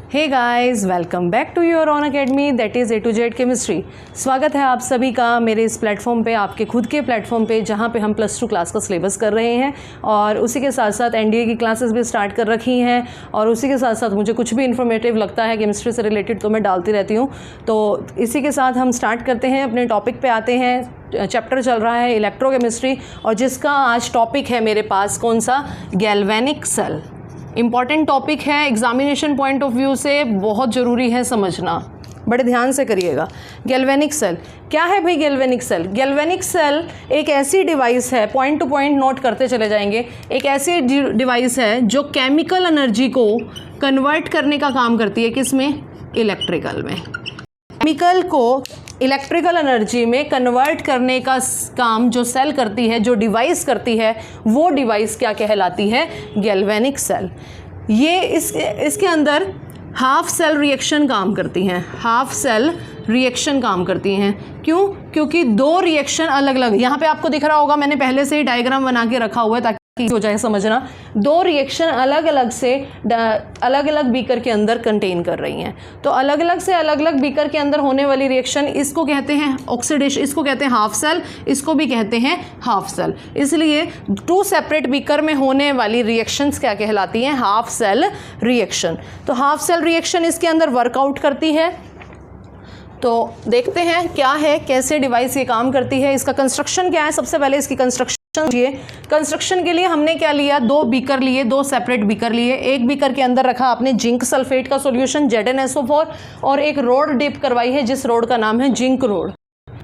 Hey guys, welcome back to your own academy that is A to Z chemistry. स्वागत है आप सभी का मेरे इस प्लेटफॉर्म पे, आपके खुद के प्लेटफॉर्म पे, जहाँ पे हम +2 क्लास का सिलेबस कर रहे हैं और उसी के साथ साथ NDA की क्लासेस भी स्टार्ट कर रखी हैं और उसी के साथ साथ मुझे कुछ भी इन्फॉर्मेटिव लगता है केमिस्ट्री से रिलेटेड तो मैं डालती रहती हूँ। तो इसी के साथ हम स्टार्ट करते हैं, अपने टॉपिक पे आते हैं। चैप्टर चल रहा है इलेक्ट्रोकेमिस्ट्री और जिसका आज टॉपिक है मेरे पास कौन सा, गैल्वेनिक सेल। इम्पॉर्टेंट टॉपिक है, एग्जामिनेशन पॉइंट ऑफ व्यू से बहुत ज़रूरी है समझना, बड़े ध्यान से करिएगा। गैल्वेनिक सेल क्या है भाई? गैल्वेनिक सेल, गैल्वेनिक सेल एक ऐसी डिवाइस है, पॉइंट टू पॉइंट नोट करते चले जाएंगे। एक ऐसी डिवाइस है जो केमिकल एनर्जी को कन्वर्ट करने का काम करती है, किसमें? इलेक्ट्रिकल में। केमिकल को इलेक्ट्रिकल एनर्जी में कन्वर्ट करने का काम जो सेल करती है, जो डिवाइस करती है, वो डिवाइस क्या कहलाती है? Galvanic cell. ये इसके अंदर हाफ सेल रिएक्शन काम करती हैं, हाफ सेल रिएक्शन काम करती हैं। क्यों? क्योंकि दो रिएक्शन अलग अलग, यहाँ पे आपको दिख रहा होगा, मैंने पहले से ही डायग्राम बना के रखा हुआ है ताकि हो जाए समझना। दो रिएक्शन अलग अलग बीकर के अंदर कंटेन कर रही हैं। तो अलग अलग बीकर के अंदर होने वाली रिएक्शन, इसको कहते हैं ऑक्सीडेशन, इसको कहते हैं हाफ सेल, इसको भी कहते हैं हाफ सेल। इसलिए टू सेपरेट बीकर में होने वाली रिएक्शंस क्या कहलाती हैं? Half cell reaction. तो हाफ सेल रिएक्शन इसके अंदर वर्कआउट करती है। तो देखते हैं क्या है, कैसे डिवाइस ये काम करती है, इसका कंस्ट्रक्शन क्या है। सबसे पहले इसकी कंस्ट्रक्शन के लिए हमने क्या लिया, दो बीकर लिए, दो सेपरेट बीकर लिए। एक बीकर के अंदर रखा आपने जिंक सल्फेट का सॉल्यूशन ZnSO4 और एक रोड डिप करवाई है जिस रोड का नाम है जिंक रोड।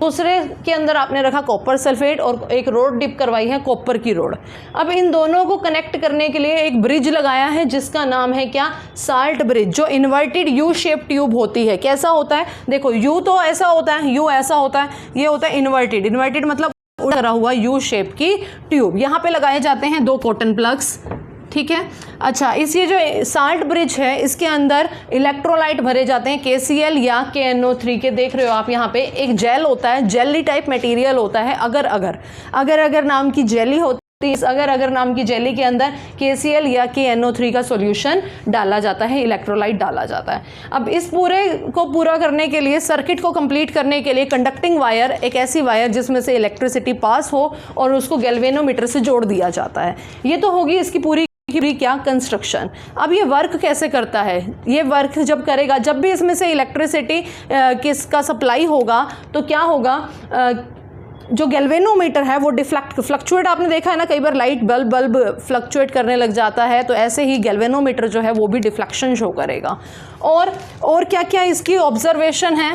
दूसरे के अंदर आपने रखा कॉपर सल्फेट और एक रोड डिप करवाई है कॉपर की रोड। अब इन दोनों को कनेक्ट करने के लिए एक ब्रिज लगाया है जिसका नाम है क्या? साल्ट ब्रिज, जो इन्वर्टेड यू शेप ट्यूब होती है। कैसा होता है? देखो, यू तो ऐसा होता है, यू ऐसा होता है, ये होता है इन्वर्टेड। इन्वर्टेड मतलब उड़ा हुआ यू शेप की ट्यूब। यहाँ पे लगाए जाते हैं दो कॉटन प्लग्स, ठीक है। अच्छा, इस ये जो साल्ट ब्रिज है इसके अंदर इलेक्ट्रोलाइट भरे जाते हैं, KCl या KNO3 के। देख रहे हो आप यहाँ पे एक जेल होता है, जेली टाइप मटेरियल होता है। अगर नाम की जेली होती है, इस अगर नाम की जेली के अंदर KCl या KNO3 का सॉल्यूशन डाला जाता है, इलेक्ट्रोलाइट डाला जाता है। अब इस पूरा करने के लिए, सर्किट को कंप्लीट करने के लिए कंडक्टिंग वायर, एक ऐसी वायर जिसमें से इलेक्ट्रिसिटी पास हो और उसको गैल्वेनोमीटर से जोड़ दिया जाता है। ये तो होगी इसकी पूरी क्या कंस्ट्रक्शन। अब ये वर्क कैसे करता है? ये वर्क जब करेगा, जब भी इसमें से इलेक्ट्रिसिटी किसका सप्लाई होगा तो क्या होगा, जो गैल्वेनोमीटर है वो फ्लक्चुएट, आपने देखा है ना कई बार लाइट बल्ब फ्लक्चुएट करने लग जाता है, तो ऐसे ही गैल्वेनोमीटर जो है वो भी डिफ्लेक्शन शो करेगा। और क्या क्या इसकी ऑब्जर्वेशन है,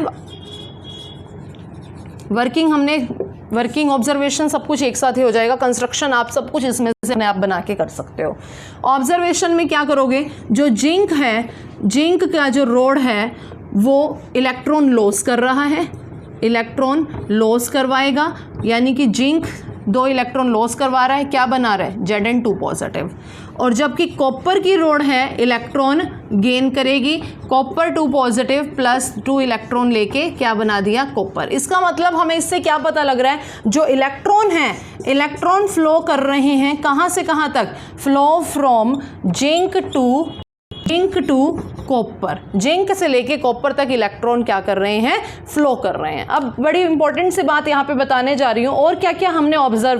वर्किंग ऑब्जर्वेशन सब कुछ एक साथ ही हो जाएगा। कंस्ट्रक्शन आप सब कुछ इसमें से आप बना के कर सकते हो। ऑब्जर्वेशन में क्या करोगे, जो जिंक है, जिंक का जो रोड है वो इलेक्ट्रॉन लॉस कर रहा है, इलेक्ट्रॉन लॉस करवाएगा, यानी कि जिंक 2 इलेक्ट्रॉन लॉस करवा रहा है, क्या बना रहा है? Zn2 positive. और जबकि कॉपर की रोड है, इलेक्ट्रॉन गेन करेगी, कॉपर 2 पॉजिटिव प्लस 2 इलेक्ट्रॉन लेके क्या बना दिया? कॉपर। इसका मतलब हमें इससे क्या पता लग रहा है, जो इलेक्ट्रॉन है, इलेक्ट्रॉन फ्लो कर रहे हैं कहाँ से कहाँ तक? Flow from zinc to copper, zinc से लेके कॉपर तक इलेक्ट्रॉन क्या कर रहे हैं? फ्लो कर रहे हैं। अब बड़ी इंपॉर्टेंट सी बात यहाँ पे बताने जा रही हूँ। और क्या क्या हमने ऑब्जर्व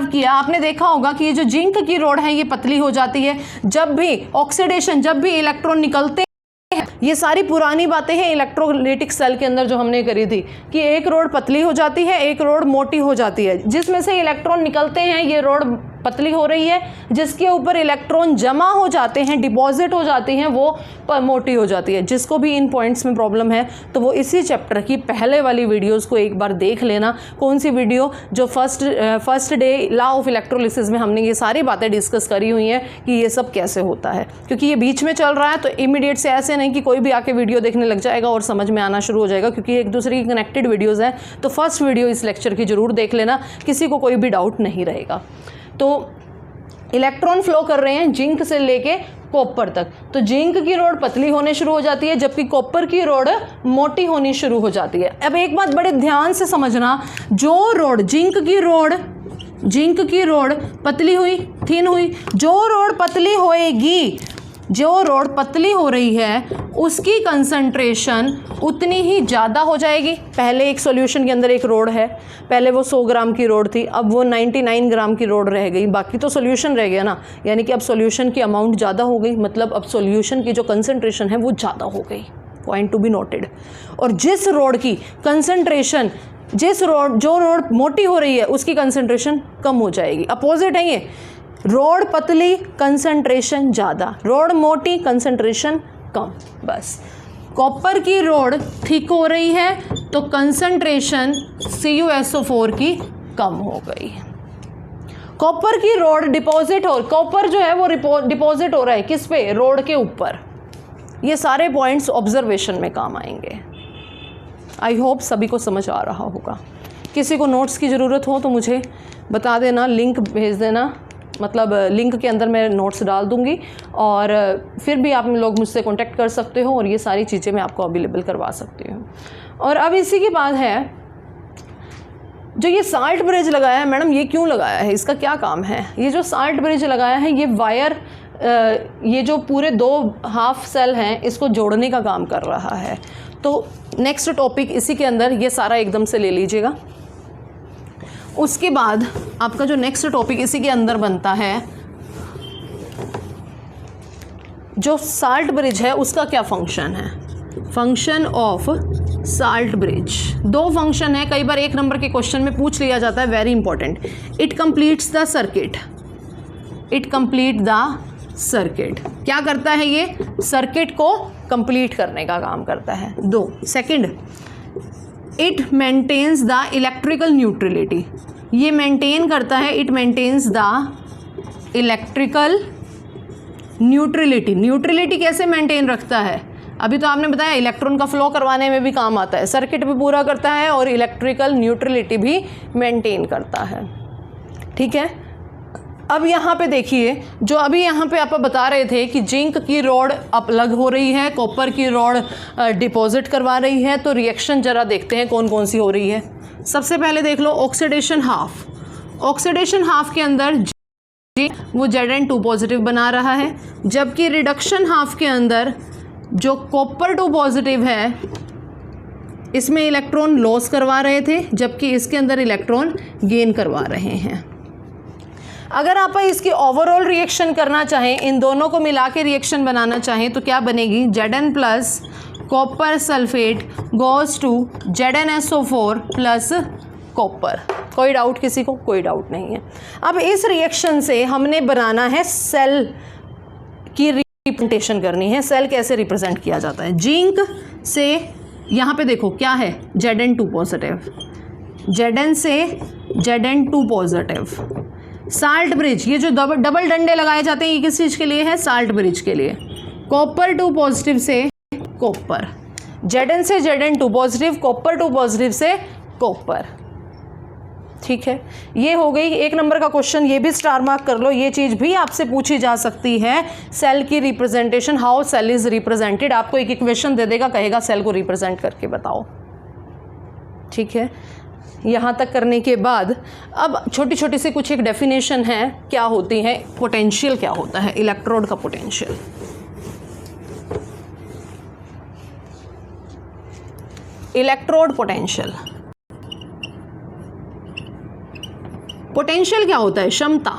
किया, आपने देखा होगा कि ये जो जिंक की रोड है ये पतली हो जाती है जब भी ऑक्सीडेशन, जब भी इलेक्ट्रॉन निकलते हैं। ये सारी पुरानी बातें हैं इलेक्ट्रोलाइटिक सेल के अंदर जो हमने करी थी कि एक रोड पतली हो जाती है, एक रोड मोटी हो जाती है। जिसमें से इलेक्ट्रॉन निकलते हैं ये रोड पतली हो रही है, जिसके ऊपर इलेक्ट्रॉन जमा हो जाते हैं, डिपॉजिट हो जाती हैं, वो मोटी हो जाती है। जिसको भी इन पॉइंट्स में प्रॉब्लम है तो वो इसी चैप्टर की पहले वाली वीडियोस को एक बार देख लेना। कौन सी वीडियो? जो first day law of electrolysis में हमने ये सारी बातें डिस्कस करी हुई हैं कि ये सब कैसे होता है। क्योंकि ये बीच में चल रहा है तो इमीडिएट से ऐसे नहीं कि कोई भी आके वीडियो देखने लग जाएगा और समझ में आना शुरू हो जाएगा, क्योंकि एक दूसरे की कनेक्टेड वीडियोज़ हैं। तो फर्स्ट वीडियो इस लेक्चर की ज़रूर देख लेना, किसी को कोई भी डाउट नहीं रहेगा। तो इलेक्ट्रॉन फ्लो कर रहे हैं जिंक से लेके कॉपर तक, तो जिंक की रोड पतली होने शुरू हो जाती है जबकि कॉपर की रोड मोटी होनी शुरू हो जाती है। अब एक बात बड़े ध्यान से समझना, जो रोड जिंक की रोड पतली हुई, थिन हुई, जो रोड पतली होएगी जो रोड पतली हो रही है उसकी कंसंट्रेशन उतनी ही ज़्यादा हो जाएगी। पहले एक सॉल्यूशन के अंदर एक रोड है, पहले वो 100 ग्राम की रोड थी, अब वो 99 ग्राम की रोड रह गई, बाकी तो सॉल्यूशन रह गया ना, यानी कि अब सॉल्यूशन की अमाउंट ज़्यादा हो गई, मतलब अब सॉल्यूशन की जो कंसंट्रेशन है वो ज़्यादा हो गई। Point to be noted. और जिस रोड की कंसंट्रेशन, जो रोड मोटी हो रही है उसकी कंसंट्रेशन कम हो जाएगी। अपोजिट है ये, रोड पतली कंसंट्रेशन ज़्यादा, रोड मोटी कंसंट्रेशन कम। बस कॉपर की रोड थिक हो रही है तो कंसंट्रेशन CuSO4 की कम हो गई। कॉपर की रोड डिपॉजिट हो, कॉपर जो है वो डिपॉजिट हो रहा है किस पे, रोड के ऊपर। ये सारे पॉइंट्स ऑब्जर्वेशन में काम आएंगे। आई होप सभी को समझ आ रहा होगा। किसी को नोट्स की ज़रूरत हो तो मुझे बता देना, लिंक भेज देना, मतलब लिंक के अंदर मैं नोट्स डाल दूंगी, और फिर भी आप लोग मुझसे कांटेक्ट कर सकते हो और ये सारी चीज़ें मैं आपको अवेलेबल करवा सकती हूँ। और अब इसी के बाद है जो ये साल्ट ब्रिज लगाया है, मैडम ये क्यों लगाया है, इसका क्या काम है। ये जो साल्ट ब्रिज लगाया है ये वायर, ये जो पूरे 2 हाफ सेल हैं इसको जोड़ने का काम कर रहा है। तो नेक्स्ट टॉपिक इसी के अंदर, ये सारा एकदम से ले लीजिएगा। उसके बाद आपका जो नेक्स्ट टॉपिक इसी के अंदर बनता है, जो साल्ट ब्रिज है उसका क्या फंक्शन है। Function of salt bridge, 2 function है, कई बार 1 नंबर के क्वेश्चन में पूछ लिया जाता है, very important. It completes the circuit, it complete the circuit, क्या करता है ये, सर्किट को कंप्लीट करने का काम करता है। 2 second, it maintains the electrical neutrality, ये मेंटेन करता है, it maintains the electrical neutrality. Neutrality कैसे मेंटेन रखता है, अभी तो आपने बताया इलेक्ट्रॉन का फ्लो करवाने में भी काम आता है, सर्किट भी पूरा करता है और इलेक्ट्रिकल न्यूट्रलिटी भी मेंटेन करता है। ठीक है, अब यहाँ पे देखिए, जो अभी यहाँ पे आप बता रहे थे कि जिंक की रॉड अलग हो रही है, कॉपर की रॉड डिपॉजिट करवा रही है, तो रिएक्शन जरा देखते हैं कौन कौन सी हो रही है। सबसे पहले देख लो ऑक्सीडेशन हाफ। ऑक्सीडेशन हाफ के अंदर वो Zn2 पॉजिटिव बना रहा है, जबकि रिडक्शन हाफ के अंदर जो कॉपर 2 पॉजिटिव है इसमें इलेक्ट्रॉन लॉस करवा रहे थे, जबकि इसके अंदर इलेक्ट्रॉन गेन करवा रहे हैं। अगर आप इसकी ओवरऑल रिएक्शन करना चाहें, इन दोनों को मिला के रिएक्शन बनाना चाहें तो क्या बनेगी, Zn plus copper sulphate goes to ZnSO4 plus copper. कोई डाउट किसी को, कोई डाउट नहीं है। अब इस रिएक्शन से हमने बनाना है सेल की रिप्रेजेंटेशन करनी है। सेल कैसे रिप्रेजेंट किया जाता है, जिंक से यहाँ पे देखो क्या है, Zn2 पॉजिटिव, Zn से Zn2 पॉजिटिव। साल्ट ब्रिज, ये जो डबल डंडे लगाए जाते हैं ये किस चीज़ के लिए है, साल्ट ब्रिज के लिए। कॉपर 2 पॉजिटिव से कॉपर, Zn से Zn2 पॉजिटिव, कॉपर 2 पॉजिटिव से कॉपर। ठीक है, ये हो गई 1 नंबर का क्वेश्चन, ये भी स्टार मार्क कर लो। ये चीज़ भी आपसे पूछी जा सकती है, सेल की representation, how cell is represented. आपको एक इक्वेशन दे देगा, कहेगा सेल को रिप्रेजेंट करके बताओ। ठीक है, यहाँ तक करने के बाद अब छोटी छोटी सी कुछ एक डेफिनेशन है, क्या होती है, पोटेंशियल क्या होता है, इलेक्ट्रोड का पोटेंशियल। इलेक्ट्रोड पोटेंशियल, पोटेंशियल क्या होता है, क्षमता।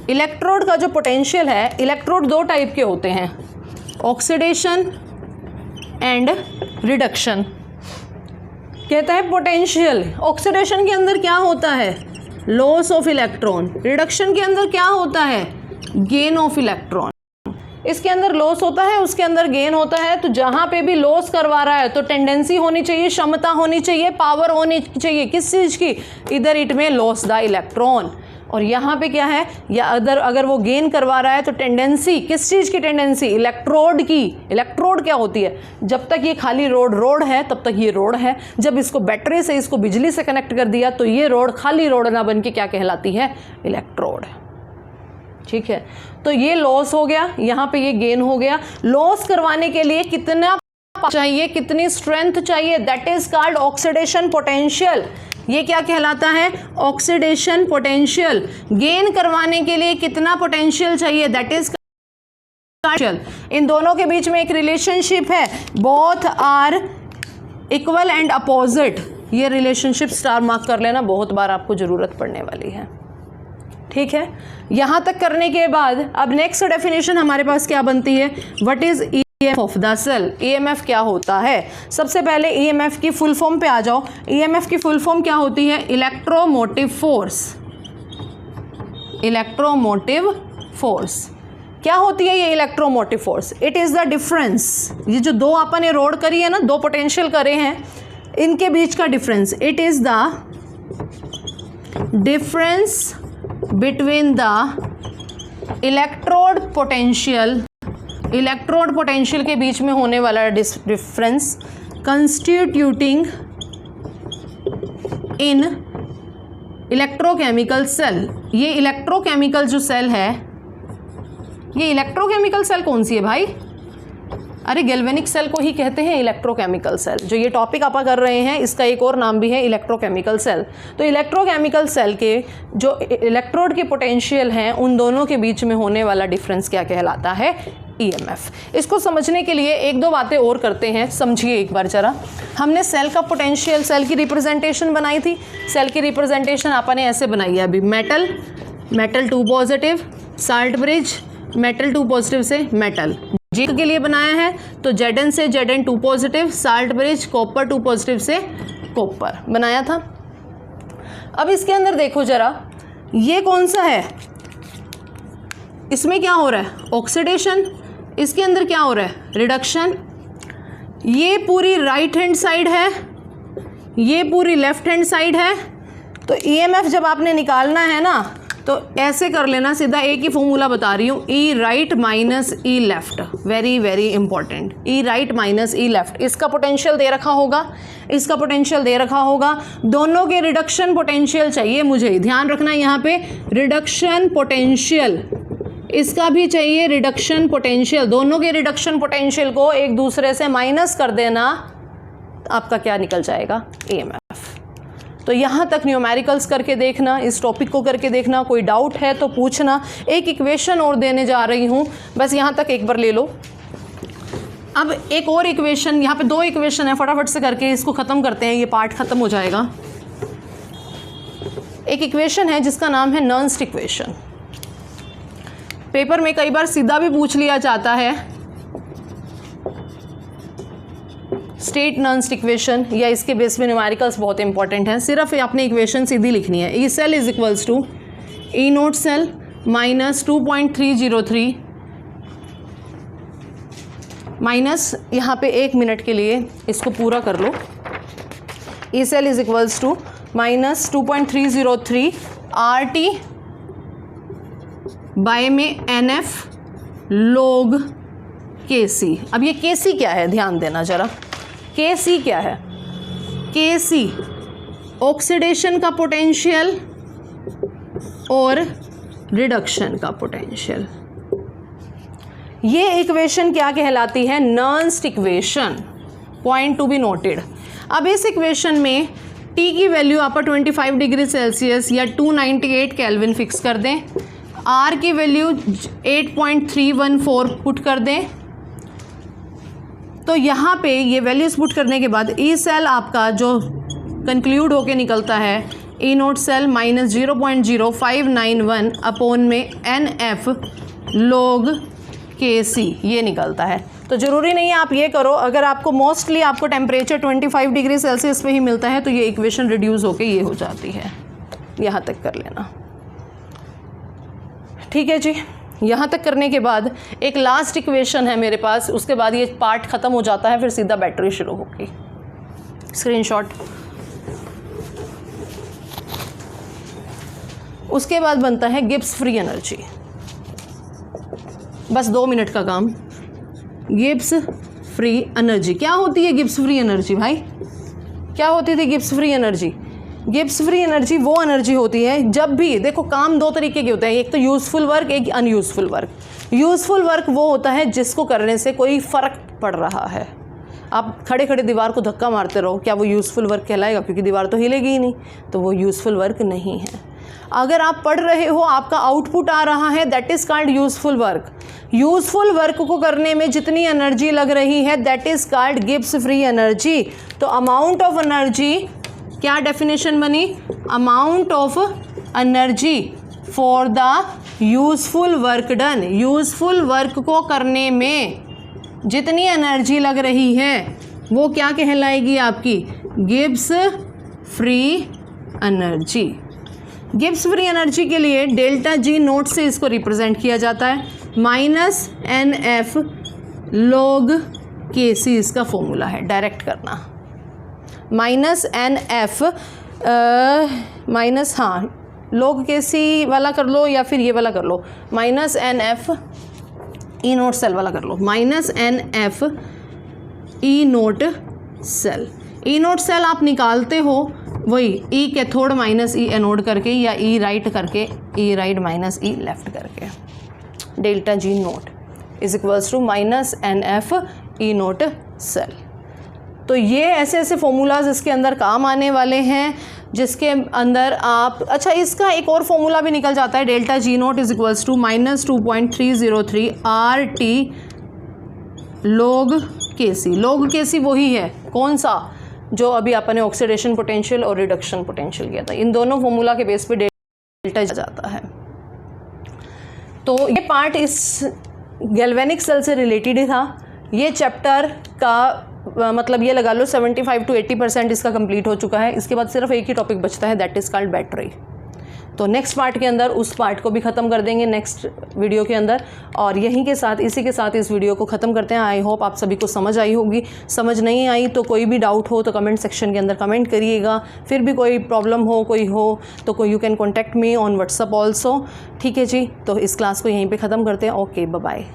इलेक्ट्रोड का जो पोटेंशियल है, इलेक्ट्रोड 2 टाइप के होते हैं, ऑक्सीडेशन एंड रिडक्शन। कहता है पोटेंशियल, ऑक्सीडेशन के अंदर क्या होता है, लॉस ऑफ इलेक्ट्रॉन, रिडक्शन के अंदर क्या होता है, गेन ऑफ इलेक्ट्रॉन। इसके अंदर लॉस होता है, उसके अंदर गेन होता है। तो जहाँ पे भी लॉस करवा रहा है तो टेंडेंसी होनी चाहिए, क्षमता होनी चाहिए, पावर होनी चाहिए, किस चीज़ की, इधर इट में लॉस द इलेक्ट्रॉन। और यहाँ पे क्या है, या अगर वो गेन करवा रहा है तो टेंडेंसी, किस चीज़ की टेंडेंसी, इलेक्ट्रोड की। इलेक्ट्रोड क्या होती है, जब तक ये खाली रोड है तब तक ये रोड है, जब इसको बैटरी से, इसको बिजली से कनेक्ट कर दिया तो ये रोड खाली रोड ना बन के क्या कहलाती है, इलेक्ट्रोड। ठीक है, तो ये लॉस हो गया, यहाँ पे ये गेन हो गया। लॉस करवाने के लिए कितना चाहिए, कितनी स्ट्रेंथ चाहिए, that is called oxidation potential. ये क्या कहलाता है, ऑक्सीडेशन पोटेंशियल। गेन करवाने के लिए कितना पोटेंशियल चाहिए, दैट इज इन दोनों के बीच में एक रिलेशनशिप है, both are equal and opposite. ये रिलेशनशिप स्टार मार्क कर लेना, बहुत बार आपको ज़रूरत पड़ने वाली है। ठीक है, यहाँ तक करने के बाद अब नेक्स्ट डेफिनेशन हमारे पास क्या बनती है, what is EMF of the cell. EMF क्या होता है? सबसे पहले ईएमएफ की फुल फॉर्म पे आ जाओ। ईएमएफ की फुल फॉर्म क्या होती है? Electromotive force. इलेक्ट्रोमोटिव फोर्स क्या होती है ये electromotive force? It is the difference, ये जो दो अपन ने रोड करी है ना, दो पोटेंशियल करे हैं, इनके बीच का difference. It is the difference between the electrode potential, electrode potential के बीच में होने वाला डिफरेंस कंस्टिट्यूटिंग इन इलेक्ट्रोकेमिकल सेल। ये इलेक्ट्रोकेमिकल जो सेल है, ये इलेक्ट्रोकेमिकल सेल कौन सी है भाई? अरे गैल्वेनिक सेल को ही कहते हैं इलेक्ट्रोकेमिकल सेल। जो ये टॉपिक आप कर रहे हैं इसका एक और नाम भी है इलेक्ट्रोकेमिकल सेल। तो इलेक्ट्रोकेमिकल सेल के जो इलेक्ट्रोड के पोटेंशियल हैं उन दोनों के बीच में होने वाला डिफरेंस क्या कहलाता है? ईएमएफ। इसको समझने के लिए एक दो बातें और करते हैं, समझिए एक बार जरा। हमने सेल का पोटेंशियल, सेल की रिप्रेजेंटेशन बनाई थी। सेल की रिप्रेजेंटेशन आपने ऐसे बनाई है अभी, metal, metal 2 positive, salt bridge, metal 2 positive से मेटल। जिंक के लिए बनाया है तो Zn से Zn 2 positive, salt bridge, copper 2 positive से कॉपर बनाया था। अब इसके अंदर देखो जरा, ये कौन सा है? इसमें क्या हो रहा है? ऑक्सीडेशन। इसके अंदर क्या हो रहा है? रिडक्शन। ये पूरी राइट हैंड साइड है, ये पूरी लेफ्ट हैंड साइड है। तो ईएमएफ जब आपने निकालना है ना तो ऐसे कर लेना, सीधा एक ही फॉर्मूला बता रही हूँ, ई right minus E left. Very very important, ई राइट माइनस ई लेफ्ट। इसका पोटेंशियल दे रखा होगा, इसका पोटेंशियल दे रखा होगा, दोनों के रिडक्शन पोटेंशियल चाहिए मुझे, ध्यान रखना यहाँ पे रिडक्शन पोटेंशियल, इसका भी चाहिए रिडक्शन पोटेंशियल। दोनों के रिडक्शन पोटेंशियल को एक दूसरे से माइनस कर देना, आपका क्या निकल जाएगा? ईएमएफ। तो यहाँ तक न्यूमेरिकल्स करके देखना, इस टॉपिक को करके देखना, कोई डाउट है तो पूछना। एक इक्वेशन और देने जा रही हूँ, बस यहाँ तक एक बार ले लो। अब एक और इक्वेशन, यहाँ पे 2 इक्वेशन है, फटाफट से करके इसको ख़त्म करते हैं, ये पार्ट ख़त्म हो जाएगा। एक इक्वेशन है जिसका नाम है नर्न्स्ट इक्वेशन। पेपर में कई बार सीधा भी पूछ लिया जाता है, स्टेट नर्न्स्ट इक्वेशन, या इसके बेस में न्यूमेरिकल्स बहुत इंपॉर्टेंट हैं। सिर्फ आपने इक्वेशन सीधी लिखनी है। E cell is equals to E naught cell minus 2.303 minus, यहाँ पे 1 मिनट के लिए इसको पूरा कर लो। E cell is equals to minus 2.303 RT by में NF log KC। अब ये KC क्या है, ध्यान देना जरा। KC क्या है? KC ऑक्सीडेशन का पोटेंशियल और रिडक्शन का पोटेंशियल। ये इक्वेशन क्या कहलाती है? Nernst equation. Point to be noted. अब इस इक्वेशन में T की वैल्यू आप 25 डिग्री सेल्सियस या 298 केल्विन फिक्स कर दें, R की वैल्यू 8.314 पुट कर दें। तो यहाँ पे ये वैल्यूज पुट करने के बाद ई सेल आपका जो कंक्लूड होके निकलता है, ई नोट सेल माइनस 0.0591 अपॉन में NF log KC, ये निकलता है। तो ज़रूरी नहीं है आप ये करो, अगर आपको मोस्टली आपको टेम्परेचर 25 डिग्री सेल्सियस पे ही मिलता है तो ये इक्वेशन रिड्यूस होके ये हो जाती है। यहाँ तक कर लेना, ठीक है जी। यहाँ तक करने के बाद एक लास्ट इक्वेशन है मेरे पास, उसके बाद ये पार्ट ख़त्म हो जाता है, फिर सीधा बैटरी शुरू होगी। स्क्रीनशॉट। उसके बाद बनता है गिब्स फ्री एनर्जी। बस 2 मिनट का काम। गिब्स फ्री एनर्जी क्या होती है? गिब्स फ्री एनर्जी भाई क्या होती थी Gibbs free energy? Gibbs free energy वो एनर्जी होती है जब भी, देखो काम 2 तरीके के होते हैं, एक तो यूज़फुल वर्क, एक अनयूज़फुल वर्क। यूज़फुल वर्क वो होता है जिसको करने से कोई फ़र्क पड़ रहा है। आप खड़े खड़े दीवार को धक्का मारते रहो, क्या वो यूज़फुल वर्क कहलाएगा? क्योंकि दीवार तो हिलेगी ही नहीं, तो वो यूज़फुल वर्क नहीं है। अगर आप पढ़ रहे हो, आपका आउटपुट आ रहा है, that is called useful work. Useful work को करने में जितनी एनर्जी लग रही है that is called Gibbs free energy. तो अमाउंट ऑफ एनर्जी, क्या डेफिनेशन बनी, amount of energy for the useful work done. Useful work को करने में जितनी एनर्जी लग रही है वो क्या कहलाएगी आपकी, Gibbs free energy. Gibbs free energy के लिए डेल्टा जी नोट से इसको रिप्रेजेंट किया जाता है, minus N F log K सी इसका फॉर्मूला है, डायरेक्ट करना। माइनस एन एफ माइनस, हाँ लॉग के सी वाला कर लो या फिर ये वाला कर लो, minus N F E naught cell वाला कर लो, minus N F E naught cell. E naught cell आप निकालते हो वही E cathode minus E anode करके, या ई राइट करके, E right minus E left करके। Delta G naught is equals to minus N F E naught cell. तो ये ऐसे ऐसे फॉर्मूलाज इसके अंदर काम आने वाले हैं, जिसके अंदर आप, अच्छा इसका एक और फॉर्मूला भी निकल जाता है, delta G naught is equals to minus 2.303 R T log K C. Log K सी वही है, कौन सा, जो अभी आपने ऑक्सीडेशन पोटेंशियल और रिडक्शन पोटेंशियल किया था। इन दोनों फॉर्मूला के बेस पे डेल्टा जाता है। तो ये पार्ट इस गैल्वेनिक सेल से रिलेटेड ही था। ये चैप्टर का मतलब ये लगा लो 75 to 80% इसका कंप्लीट हो चुका है। इसके बाद सिर्फ एक ही टॉपिक बचता है, दैट इज़ कॉल्ड बैटरी। तो नेक्स्ट पार्ट के अंदर उस पार्ट को भी ख़त्म कर देंगे नेक्स्ट वीडियो के अंदर। और यहीं के साथ, इसी के साथ इस वीडियो को ख़त्म करते हैं। आई होप आप सभी को समझ आई होगी। समझ नहीं आई तो कोई भी डाउट हो तो कमेंट सेक्शन के अंदर कमेंट करिएगा। फिर भी कोई प्रॉब्लम हो, कोई हो तो you can contact me on WhatsApp also. ठीक है जी, तो इस क्लास को यहीं पर ख़त्म करते हैं। Okay, bye bye.